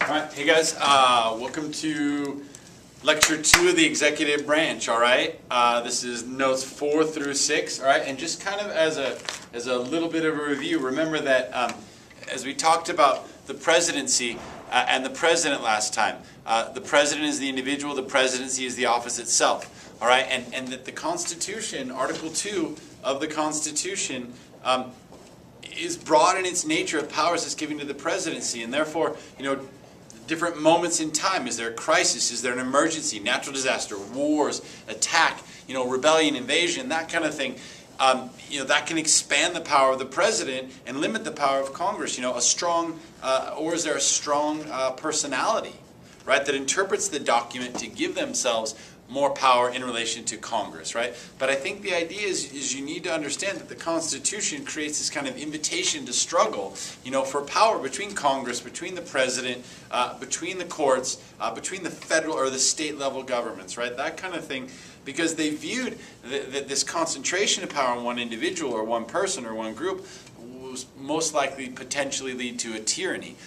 Alright, hey guys, welcome to lecture 2 of the executive branch, alright? This is notes 4 through 6, alright? And just kind of as a little bit of a review, remember that as we talked about the presidency and the president last time, the president is the individual, the presidency is the office itself, alright? And that the Constitution, Article 2 of the Constitution, is broad in its nature of powers that's given to the presidency, and therefore, different moments in time. Is there a crisis? Is there an emergency? Natural disaster, wars, attack, rebellion, invasion, that kind of thing. That can expand the power of the president and limit the power of Congress. A strong, or is there a strong personality, right, that interprets the document to give themselves more power in relation to Congress, right? But I think the idea is you need to understand that the Constitution creates this kind of invitation to struggle, for power between Congress, between the president, between the courts, between the federal or the state level governments, right? That kind of thing, because they viewed that this concentration of power on one individual or one person or one group was most likely potentially lead to a tyranny.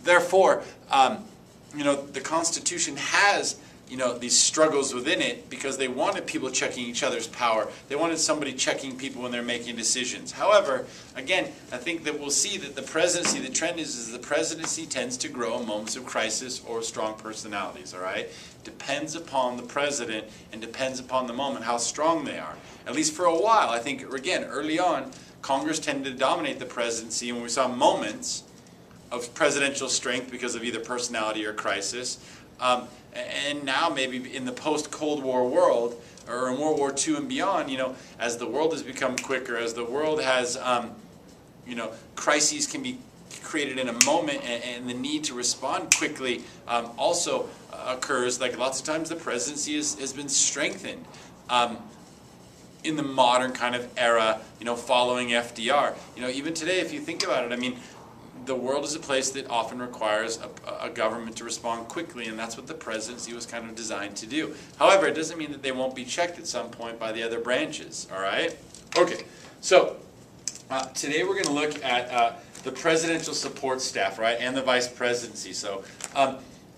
Therefore, the Constitution has these struggles within it because they wanted people checking each other's power. They wanted somebody checking people when they're making decisions. However, again, I think that we'll see that the presidency, the trend is the presidency tends to grow in moments of crisis or strong personalities, all right? Depends upon the president and depends upon the moment how strong they are. At least for a while, I think, again, early on, Congress tended to dominate the presidency, and we saw moments of presidential strength because of either personality or crisis. And now maybe in the post-Cold War world, or in World War II and beyond, as the world has become quicker, as the world has, crises can be created in a moment, and the need to respond quickly also occurs. Like lots of times the presidency has been strengthened in the modern kind of era, following FDR. Even today, if you think about it, the world is a place that often requires a government to respond quickly, and that's what the presidency was kind of designed to do. However, it doesn't mean that they won't be checked at some point by the other branches, all right? Okay, so today we're going to look at the presidential support staff, right, and the vice presidency. So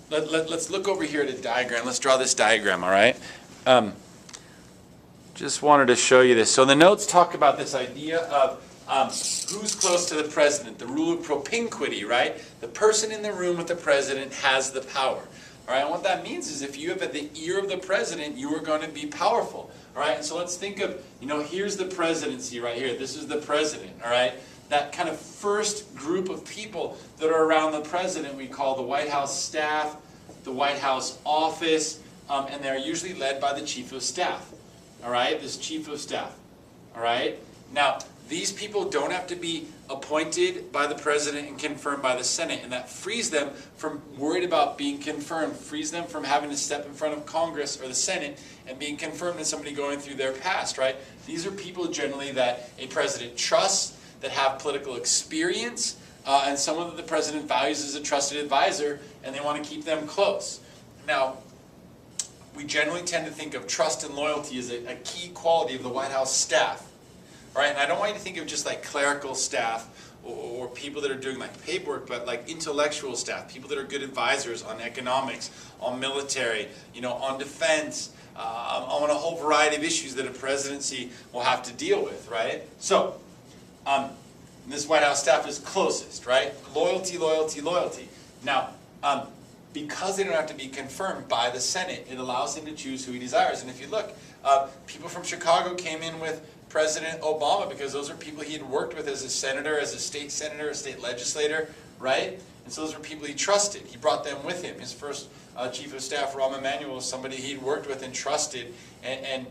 let's look over here at a diagram. Let's draw this diagram, all right? Just wanted to show you this. So the notes talk about this idea of who's close to the president, the rule of propinquity, right? The person in the room with the president has the power. All right, and what that means is if you have at the ear of the president, you are going to be powerful. All right, and so let's think of, here's the presidency right here. This is the president, all right? That kind of first group of people that are around the president we call the White House staff, the White House office, and they're usually led by the chief of staff. All right, this chief of staff. All right, now, these people don't have to be appointed by the president and confirmed by the Senate, and that frees them from worried about being confirmed, frees them from having to step in front of Congress or the Senate and being confirmed as somebody going through their past, right? These are people generally that a president trusts, that have political experience, and someone that the president values as a trusted advisor, and they want to keep them close. Now, we generally tend to think of trust and loyalty as a key quality of the White House staff. Right, and I don't want you to think of just like clerical staff or people that are doing like paperwork, but like intellectual staff, people that are good advisors on economics, on military, on defense, on a whole variety of issues that a presidency will have to deal with, right? So, this White House staff is closest, right? Loyalty, loyalty, loyalty. Now, because they don't have to be confirmed by the Senate, it allows him to choose who he desires. And if you look, people from Chicago came in with President Obama because those are people he had worked with as a senator, as a state legislator, right? And so those were people he trusted. He brought them with him. His first chief of staff, Rahm Emanuel, was somebody he'd worked with and trusted, and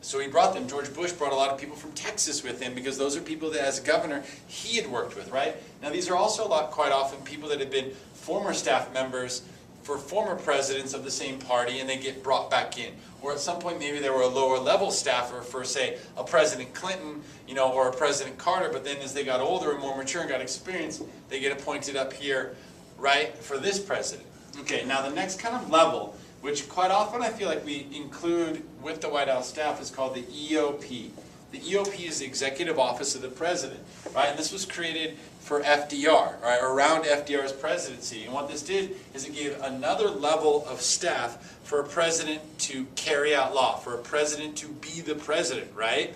so he brought them. George Bush brought a lot of people from Texas with him because those are people that, as a governor, he had worked with, right? Now, these are also quite often people that have been former staff members for former presidents of the same party, and they get brought back in. Or at some point, maybe they were a lower level staffer for, say, a President Clinton, or a President Carter, but then as they got older and more mature and got experience, they get appointed up here, right, for this president. Okay, now the next kind of level, which quite often I feel like we include with the White House staff, is called the EOP. The EOP is the Executive Office of the President, right? And this was created for FDR, right, around FDR's presidency. And what this did is it gave another level of staff for a president to carry out law, for a president to be the president, right?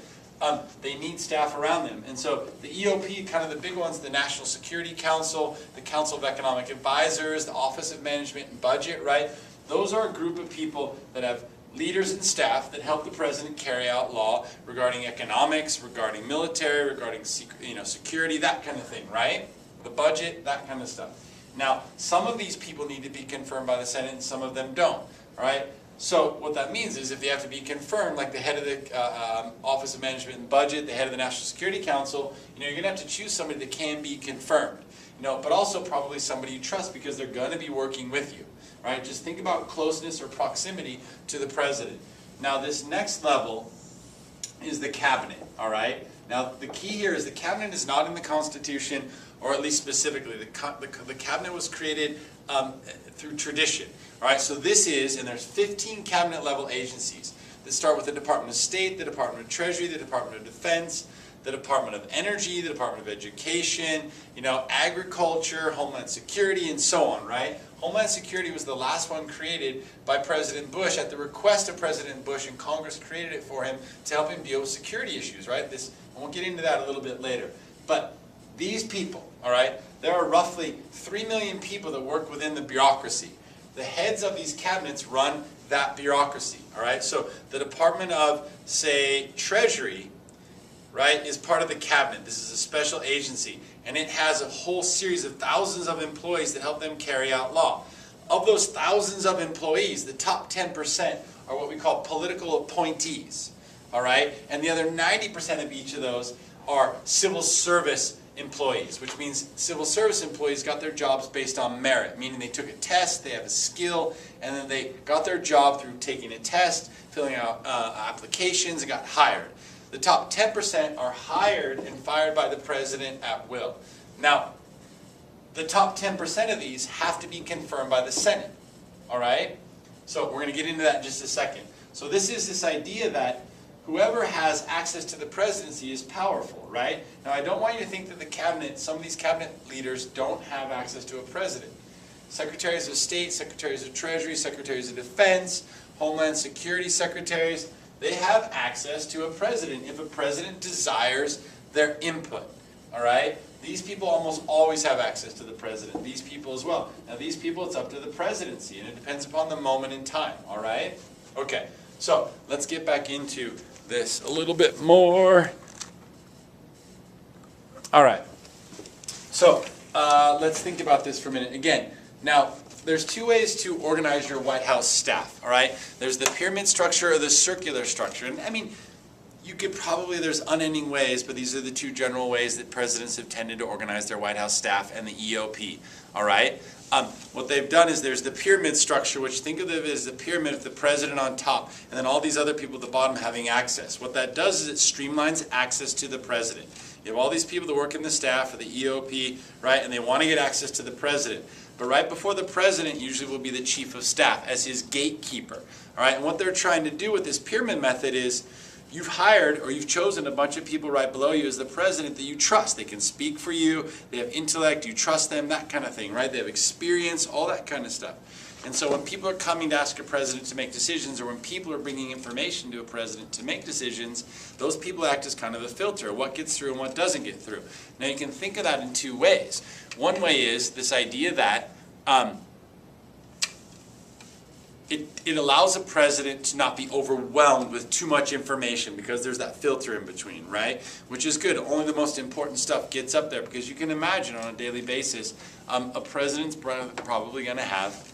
They need staff around them. And so the EOP, kind of the big ones, the National Security Council, the Council of Economic Advisors, the Office of Management and Budget, right? Those are a group of people that have leaders and staff that help the president carry out law regarding economics, regarding military, regarding security, that kind of thing, right? The budget, that kind of stuff. Now, some of these people need to be confirmed by the Senate and some of them don't, all right? So what that means is if they have to be confirmed, like the head of the Office of Management and Budget, the head of the National Security Council, you're going to have to choose somebody that can be confirmed, but also probably somebody you trust because they're going to be working with you. Right? Just think about closeness or proximity to the president. Now this next level is the cabinet, all right? Now the key here is the cabinet is not in the Constitution, or at least specifically. The cabinet was created through tradition, all right? So this is, and there's 15 cabinet level agencies that start with the Department of State, the Department of Treasury, the Department of Defense, the Department of Energy, the Department of Education, Agriculture, Homeland Security, and so on, right? Homeland Security was the last one created by President Bush at the request of President Bush, and Congress created it for him to help him deal with security issues, right? And we'll get into that a little bit later. But these people, all right, there are roughly 3 million people that work within the bureaucracy. The heads of these cabinets run that bureaucracy, all right? So the Department of, say, Treasury, right, is part of the cabinet. This is a special agency, and it has a whole series of thousands of employees that help them carry out law. Of those thousands of employees, the top 10% are what we call political appointees, all right? And the other 90% of each of those are civil service employees, which means civil service employees got their jobs based on merit, meaning they took a test, they have a skill, and then they got their job through taking a test, filling out applications, and got hired. The top 10% are hired and fired by the president at will. Now, the top 10% of these have to be confirmed by the Senate, all right? So we're going to get into that in just a second. So this is this idea that whoever has access to the presidency is powerful, right? Now, I don't want you to think that the cabinet, some of these cabinet leaders don't have access to a president. Secretaries of State, Secretaries of Treasury, Secretaries of Defense, Homeland Security secretaries, they have access to a president if a president desires their input, all right? These people almost always have access to the president. These people as well. Now these people, it's up to the presidency, and it depends upon the moment in time, all right? Okay, so let's get back into this a little bit more. All right, so let's think about this for a minute. Again, now, there's two ways to organize your White House staff, all right? There's the pyramid structure or the circular structure. And I mean, you could probably, there's unending ways, but these are the two general ways that presidents have tended to organize their White House staff and the EOP, all right? What they've done is there's the pyramid structure, which think of it as the pyramid of the president on top, and then all these other people at the bottom having access. What that does is it streamlines access to the president. You have all these people that work in the staff or the EOP, right, and they want to get access to the president. But right before the president usually will be the chief of staff as his gatekeeper. All right, and what they're trying to do with this pyramid method is you've hired or you've chosen a bunch of people right below you as the president that you trust. They can speak for you, they have intellect, you trust them, that kind of thing, right? They have experience, all that kind of stuff. And so when people are coming to ask a president to make decisions, or when people are bringing information to a president to make decisions, those people act as kind of a filter, what gets through and what doesn't get through. Now you can think of that in two ways. One way is this idea that it allows a president to not be overwhelmed with too much information because there's that filter in between, right? Which is good. Only the most important stuff gets up there because you can imagine on a daily basis, a president's probably going to have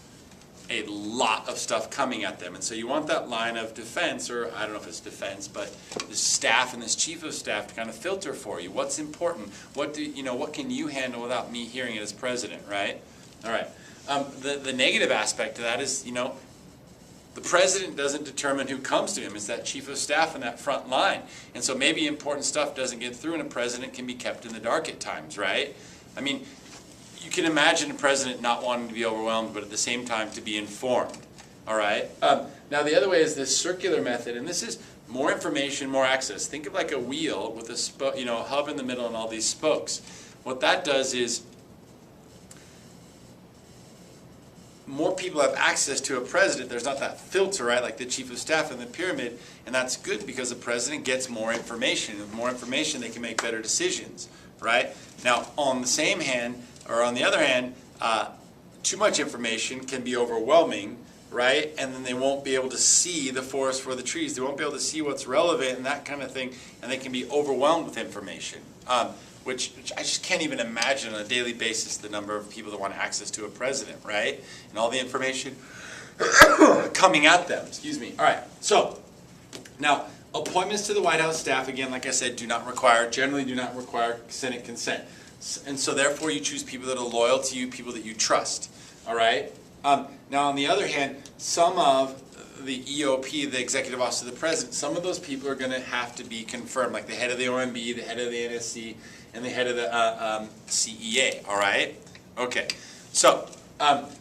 a lot of stuff coming at them. And so you want that line of defense, or I don't know if it's defense, but this staff and this chief of staff to kind of filter for you. What's important? What can you handle without me hearing it as president, right? All right. The negative aspect to that is, the president doesn't determine who comes to him. It's that chief of staff in that front line. And so maybe important stuff doesn't get through and a president can be kept in the dark at times, right? I mean, you can imagine a president not wanting to be overwhelmed, but at the same time to be informed, all right? Now the other way is this circular method, and this is more information, more access. Think of like a wheel with a hub in the middle and all these spokes. what that does is more people have access to a president. There's not that filter, right, like the chief of staff in the pyramid, and that's good because the president gets more information. With more information, they can make better decisions, right? Now, on the other hand, too much information can be overwhelming, right? And then they won't be able to see the forest for the trees. They won't be able to see what's relevant and that kind of thing, and they can be overwhelmed with information. Which I just can't even imagine on a daily basis the number of people that want access to a president, right? And all the information coming at them, excuse me. All right, so now appointments to the White House staff, again, like I said, generally do not require Senate consent. And so therefore you choose people that are loyal to you, people that you trust, all right? Now on the other hand, some of the EOP, the Executive Office of the President, some of those people are going to have to be confirmed, like the head of the OMB, the head of the NSC, and the head of the CEA, all right? Okay, so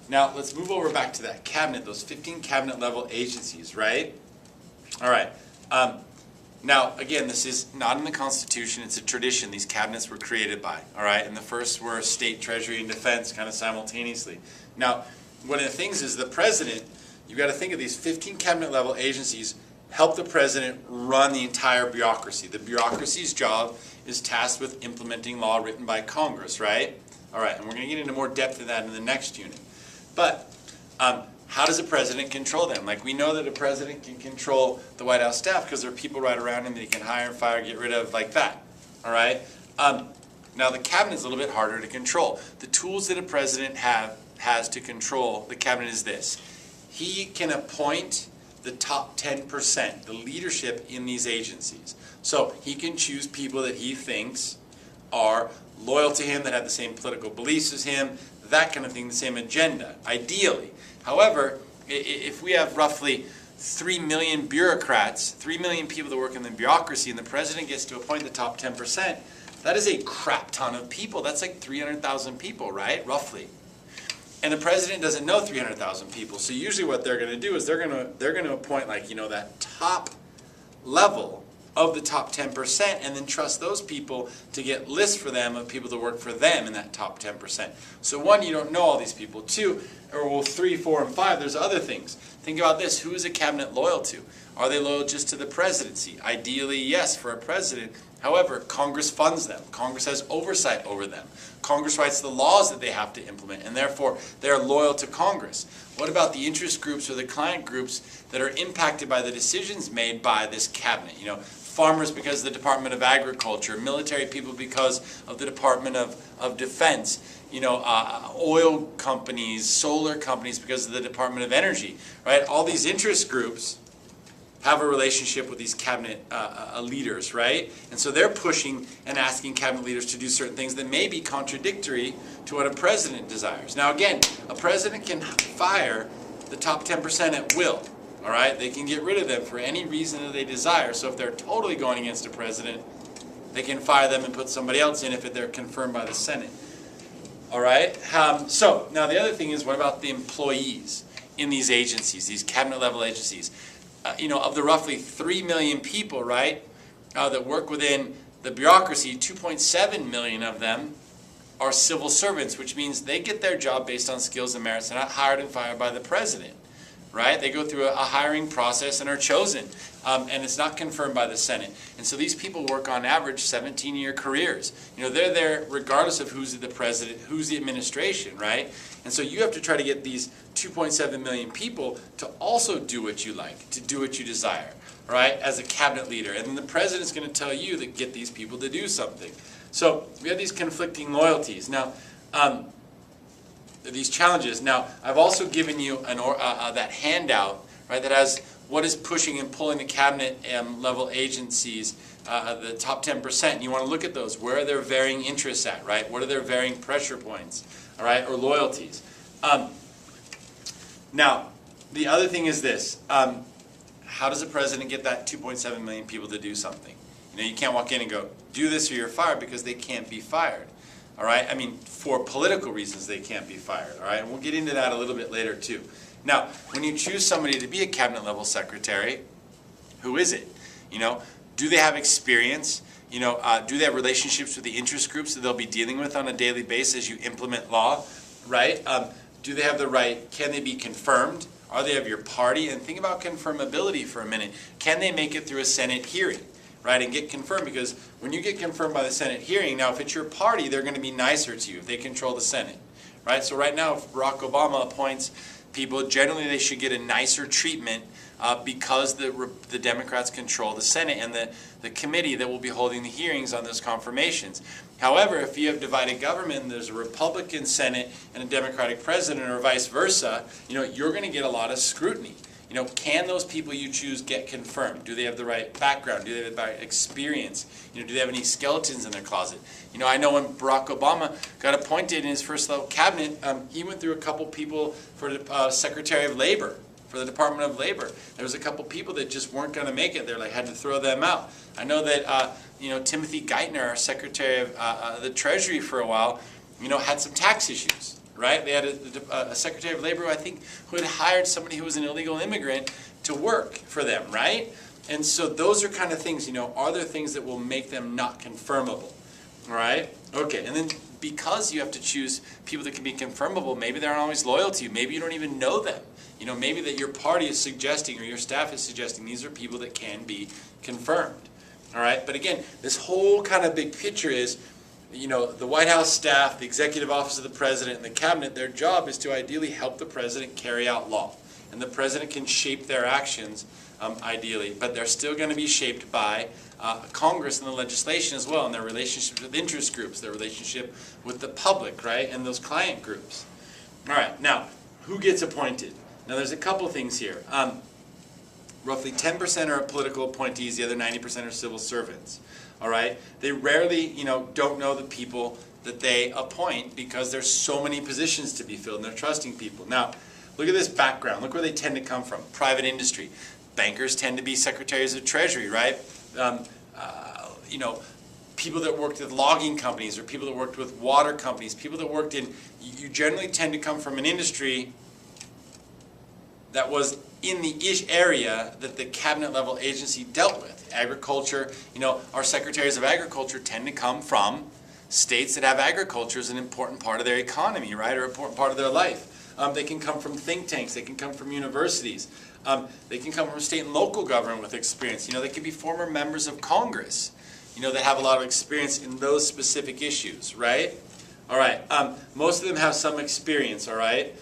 now let's move over back to that cabinet, those 15 cabinet level agencies, right? All right, now again, this is not in the Constitution, it's a tradition these cabinets were created by, all right? And the first were State, Treasury, and Defense kind of simultaneously. Now, one of the things is the President, you've got to think of these 15 cabinet level agencies help the President run the entire bureaucracy. The bureaucracy's job is tasked with implementing law written by Congress, right? All right, and we're going to get into more depth of that in the next unit. But how does the President control them? Like, we know that a President can control the White House staff because there are people right around him that he can hire and fire, get rid of, like that, all right? Now, the cabinet is a little bit harder to control. The tools that a President has to control the cabinet is this. He can appoint the top 10%, the leadership in these agencies. So he can choose people that he thinks are loyal to him, that have the same political beliefs as him, that kind of thing, the same agenda, ideally. However, if we have roughly 3 million bureaucrats, 3 million people that work in the bureaucracy, and the President gets to appoint the top 10%, that is a crap ton of people. That's like 300,000 people, right? Roughly. And the President doesn't know 300,000 people. So usually what they're going to do is they're going to appoint, like, you know, that top level of the top 10% and then trust those people to get lists for them of people that work for them in that top 10%. So one, you don't know all these people. Two, or well, 3, 4, and 5, there's other things. Think about this. Who is a cabinet loyal to? Are they loyal just to the presidency? Ideally, yes, for a president. However, Congress funds them. Congress has oversight over them. Congress writes the laws that they have to implement, and therefore they're loyal to Congress. What about the interest groups or the client groups that are impacted by the decisions made by this cabinet? You know, farmers because of the Department of Agriculture, military people because of the Department of Defense, you know, oil companies, solar companies because of the Department of Energy, right? All these interest groups have a relationship with these cabinet leaders, right? And so they're pushing and asking cabinet leaders to do certain things that may be contradictory to what a president desires. Now again, a president can fire the top 10% at will, all right? They can get rid of them for any reason that they desire. So if they're totally going against a president, they can fire them and put somebody else in if they're confirmed by the Senate, all right? So now the other thing is, what about the employees in these agencies, these cabinet level agencies? You know, of the roughly 3 million people, right, that work within the bureaucracy, 2.7 million of them are civil servants, which means they get their job based on skills and merits. They're not hired and fired by the president, right? They go through a hiring process and are chosen, and it's not confirmed by the Senate. And so these people work on average 17-year careers. You know, they're there regardless of who's the president, who's the administration, right? And so you have to try to get these 2.7 million people to also do what you like, to do what you desire, right, as a cabinet leader. And then the president's going to tell you to get these people to do something. So we have these conflicting loyalties. Now, these challenges. Now, I've also given you that handout, right, that has what is pushing and pulling the cabinet level agencies, the top 10%. You want to look at those. Where are their varying interests at, right? What are their varying pressure points, all right, or loyalties? Now, the other thing is this. How does the president get that 2.7 million people to do something? You know, you can't walk in and go, do this or you're fired, because they can't be fired. All right? I mean, for political reasons, they can't be fired. All right? And we'll get into that a little bit later, too. Now, when you choose somebody to be a cabinet level secretary, who is it? You know, do they have experience? Do they have relationships with the interest groups that they'll be dealing with on a daily basis as you implement law, right? Do they have the right, can they be confirmed? Are they of your party? And think about confirmability for a minute. Can they make it through a Senate hearing, right, and get confirmed? Because when you get confirmed by the Senate hearing, now if it's your party, they're going to be nicer to you if they control the Senate, right? So right now, if Barack Obama appoints people, generally they should get a nicer treatment because the Democrats control the Senate and the committee that will be holding the hearings on those confirmations. However, if you have divided government and there's a Republican Senate and a Democratic president or vice versa, you're going to get a lot of scrutiny. Can those people you choose get confirmed? Do they have the right background? Do they have the right experience? Do they have any skeletons in their closet? I know when Barack Obama got appointed in his first level cabinet, he went through a couple people for the Secretary of Labor, for the Department of Labor. There was a couple people that just weren't going to make it. They're like, had to throw them out. I know that Timothy Geithner, our Secretary of the Treasury for a while, had some tax issues. Right? They had a Secretary of Labor, I think, who had hired somebody who was an illegal immigrant to work for them, right? And so those are kind of things, are there things that will make them not confirmable, all right? Okay, and then because you have to choose people that can be confirmable, maybe they aren't always loyal to you. Maybe you don't even know them. Maybe that your party is suggesting or your staff is suggesting these are people that can be confirmed, all right? But again, this whole kind of big picture is, the White House staff, the executive office of the president, and the cabinet, their job is to ideally help the president carry out law. And the president can shape their actions, ideally, but they're still going to be shaped by Congress and the legislation as well, and their relationships with interest groups, their relationship with the public, right, and those client groups. All right, now, who gets appointed? Now, there's a couple things here. Roughly 10% are political appointees, the other 90% are civil servants. All right? They rarely, don't know the people that they appoint because there's so many positions to be filled and they're trusting people. Now, look at this background. Look where they tend to come from. Private industry. Bankers tend to be secretaries of treasury, right? People that worked with logging companies or people that worked with water companies, people that worked in, you generally tend to come from an industry that was in the area that the cabinet level agency dealt with. Agriculture, our secretaries of agriculture tend to come from states that have agriculture as an important part of their economy, right, or an important part of their life. They can come from think tanks, they can come from universities, they can come from state and local government with experience. They can be former members of Congress, that have a lot of experience in those specific issues, right? All right, most of them have some experience, all right?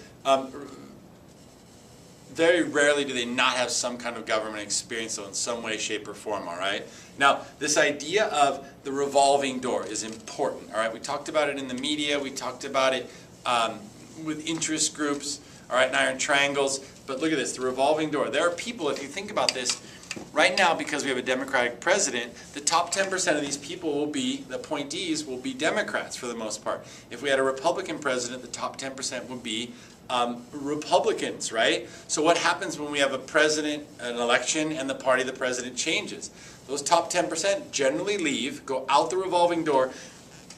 Very rarely do they not have some kind of government experience, so in some way, shape, or form, all right? Now, this idea of the revolving door is important, all right? We talked about it in the media. We talked about it with interest groups, all right, and iron triangles. But look at this, the revolving door. There are people, if you think about this, right now, because we have a Democratic president, the top 10% of these people will be, the appointees will be Democrats for the most part. If we had a Republican president, the top 10% would be Republicans, right? So what happens when we have a president, an election, and the party of the president changes? Those top 10% generally leave, go out the revolving door,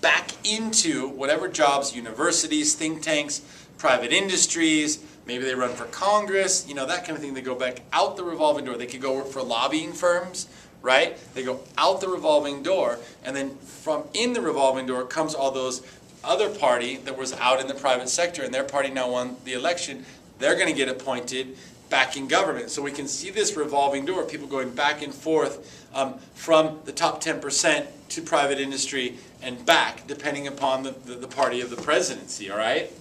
back into whatever jobs, universities, think tanks, private industries, maybe they run for Congress, that kind of thing. They go back out the revolving door. They could go work for lobbying firms, right? They go out the revolving door, and then from in the revolving door comes all those other party that was out in the private sector, and their party now won the election. They're going to get appointed back in government. So we can see this revolving door, people going back and forth from the top 10% to private industry and back, depending upon the party of the presidency, all right?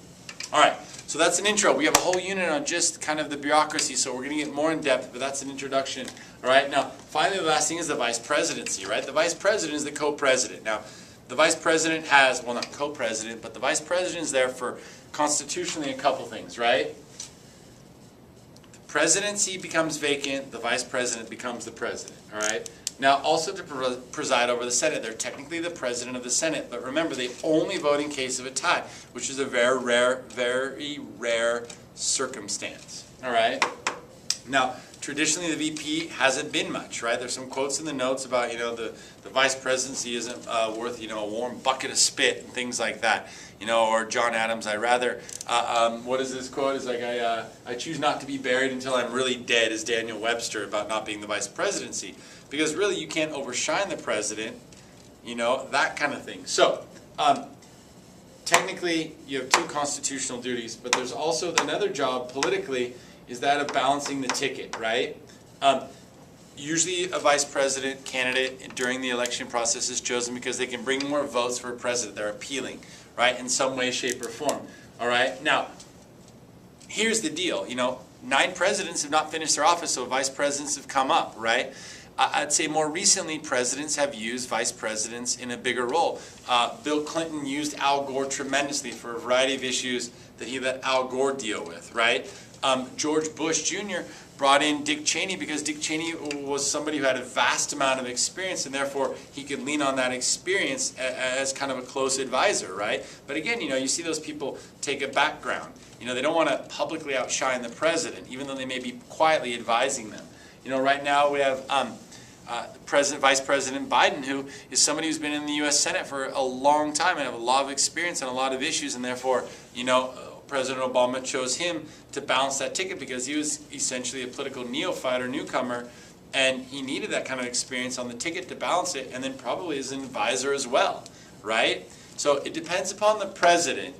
All right, so that's an intro. We have a whole unit on just kind of the bureaucracy, so we're going to get more in depth, but that's an introduction, all right? Now, finally, the last thing is the vice presidency, right? The vice president is the co-president. Now, the vice president has, well, not co-president, but the vice president is there for constitutionally a couple things, right? The presidency becomes vacant, the vice president becomes the president, all right? Now, also to preside over the Senate, they're technically the president of the Senate, but remember, they only vote in case of a tie, which is a very rare circumstance, all right? Now, traditionally, the VP hasn't been much, right? There's some quotes in the notes about, the vice presidency isn't worth, a warm bucket of spit and things like that, or John Adams, I rather, what is this quote? It's like, I choose not to be buried until I'm really dead, is Daniel Webster about not being the vice presidency. Because really, you can't overshine the president, you know, that kind of thing. So, technically, you have two constitutional duties, but there's also another job politically, is that of balancing the ticket, right? Usually a vice president candidate during the election process is chosen because they can bring more votes for a president. They're appealing, right, in some way, shape, or form. All right? Now, here's the deal. You know, 9 presidents have not finished their office, so vice presidents have come up, right? I'd say more recently, presidents have used vice presidents in a bigger role. Bill Clinton used Al Gore tremendously for a variety of issues that he let Al Gore deal with, right? George Bush Jr. brought in Dick Cheney because Dick Cheney was somebody who had a vast amount of experience, and therefore he could lean on that experience as kind of a close advisor, right? But again, you know, you see those people take a background. You know, they don't want to publicly outshine the president, even though they may be quietly advising them. You know, right now we have Vice President Biden, who is somebody who's been in the U.S. Senate for a long time and have a lot of experience on a lot of issues, and therefore, you know, President Obama chose him to balance that ticket because he was essentially a political neophyte or newcomer, and he needed that kind of experience on the ticket to balance it, and then probably as an advisor as well, right? So it depends upon the president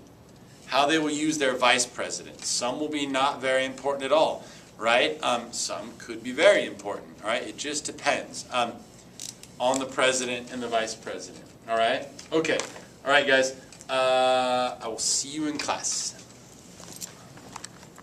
how they will use their vice president. Some will be not very important at all, right? Some could be very important, all right? It just depends on the president and the vice president, all right? Okay, all right, guys. I will see you in class.